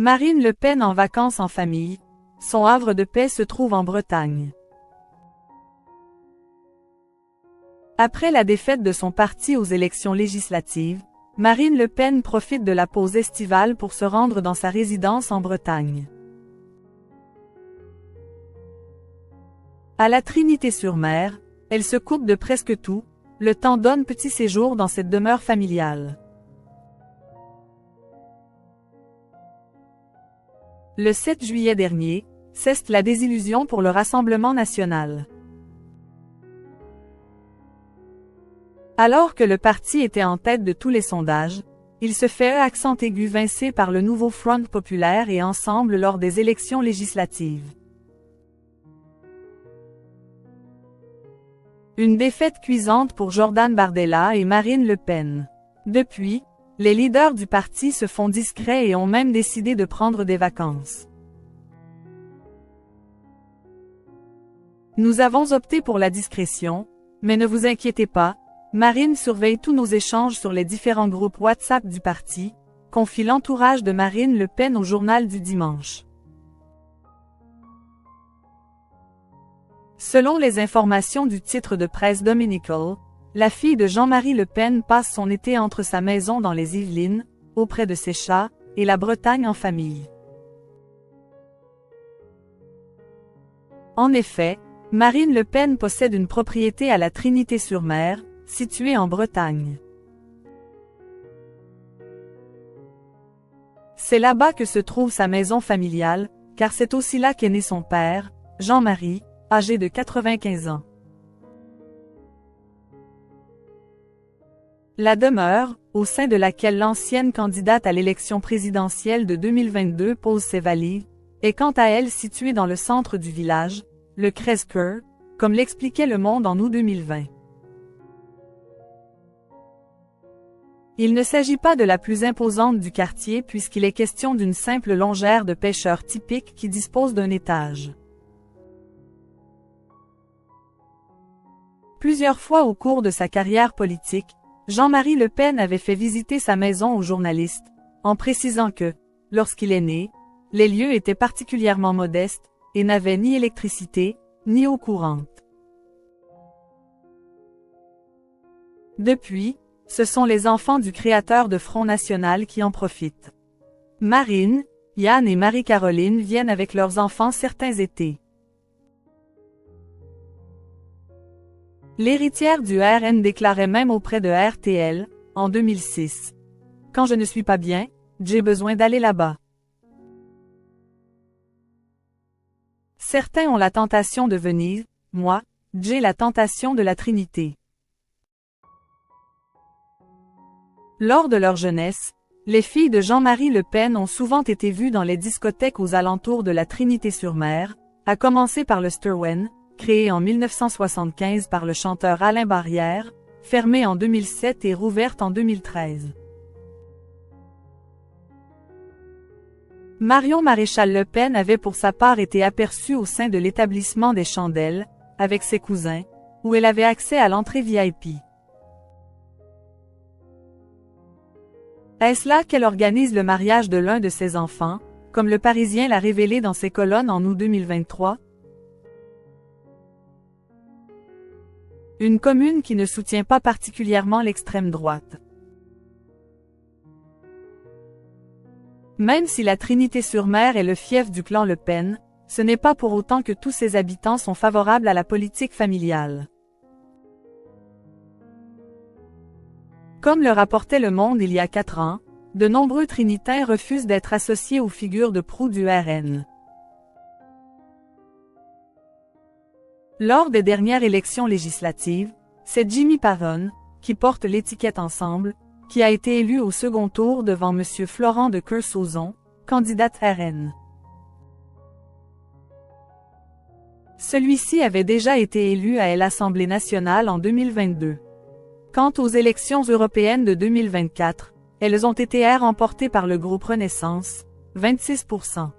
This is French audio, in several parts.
Marine Le Pen en vacances en famille. Son havre de paix se trouve en Bretagne. Après la défaite de son parti aux élections législatives, Marine Le Pen profite de la pause estivale pour se rendre dans sa résidence en Bretagne. À la Trinité-sur-Mer, elle se coupe de presque tout, le temps donne petit séjour dans cette demeure familiale. Le 7 juillet dernier, cesse la désillusion pour le Rassemblement national. Alors que le parti était en tête de tous les sondages, il se fait accent aigu vincé par le nouveau Front populaire et Ensemble lors des élections législatives. Une défaite cuisante pour Jordan Bardella et Marine Le Pen. Depuis, les leaders du parti se font discrets et ont même décidé de prendre des vacances. Nous avons opté pour la discrétion, mais ne vous inquiétez pas, Marine surveille tous nos échanges sur les différents groupes WhatsApp du parti, confie l'entourage de Marine Le Pen au Journal du Dimanche. Selon les informations du titre de presse Dominical, la fille de Jean-Marie Le Pen passe son été entre sa maison dans les Yvelines, auprès de ses chats, et la Bretagne en famille. En effet, Marine Le Pen possède une propriété à la Trinité-sur-Mer, située en Bretagne. C'est là-bas que se trouve sa maison familiale, car c'est aussi là qu'est né son père, Jean-Marie, âgé de 95 ans. La demeure, au sein de laquelle l'ancienne candidate à l'élection présidentielle de 2022 pose ses valises, est quant à elle située dans le centre du village, le Crèze-Cœur, comme l'expliquait Le Monde en août 2020. Il ne s'agit pas de la plus imposante du quartier puisqu'il est question d'une simple longère de pêcheurs typique qui dispose d'un étage. Plusieurs fois au cours de sa carrière politique, Jean-Marie Le Pen avait fait visiter sa maison aux journalistes, en précisant que, lorsqu'il est né, les lieux étaient particulièrement modestes, et n'avaient ni électricité, ni eau courante. Depuis, ce sont les enfants du créateur de Front National qui en profitent. Marine, Yann et Marie-Caroline viennent avec leurs enfants certains étés. L'héritière du RN déclarait même auprès de RTL, en 2006. « Quand je ne suis pas bien, j'ai besoin d'aller là-bas. » Certains ont la tentation de Venise, moi, j'ai la tentation de la Trinité. Lors de leur jeunesse, les filles de Jean-Marie Le Pen ont souvent été vues dans les discothèques aux alentours de la Trinité-sur-Mer, à commencer par le Stirwen, créé en 1975 par le chanteur Alain Barrière, fermée en 2007 et rouverte en 2013. Marion Maréchal Le Pen avait pour sa part été aperçue au sein de l'établissement des Chandelles, avec ses cousins, où elle avait accès à l'entrée VIP. Est-ce là qu'elle organise le mariage de l'un de ses enfants, comme le Parisien l'a révélé dans ses colonnes en août 2023? Une commune qui ne soutient pas particulièrement l'extrême droite. Même si la Trinité-sur-Mer est le fief du clan Le Pen, ce n'est pas pour autant que tous ses habitants sont favorables à la politique familiale. Comme le rapportait Le Monde il y a 4 ans, de nombreux Trinitains refusent d'être associés aux figures de proue du RN. Lors des dernières élections législatives, c'est Jimmy Paronne, qui porte l'étiquette Ensemble, qui a été élu au second tour devant M. Florent de Kersauson, candidate RN. Celui-ci avait déjà été élu à l'Assemblée nationale en 2022. Quant aux élections européennes de 2024, elles ont été remportées par le groupe Renaissance, 26%.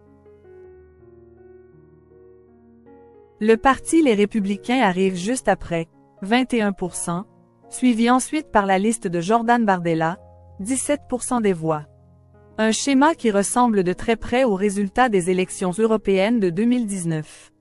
Le parti Les Républicains arrive juste après, 21%, suivi ensuite par la liste de Jordan Bardella, 17% des voix. Un schéma qui ressemble de très près aux résultats des élections européennes de 2019.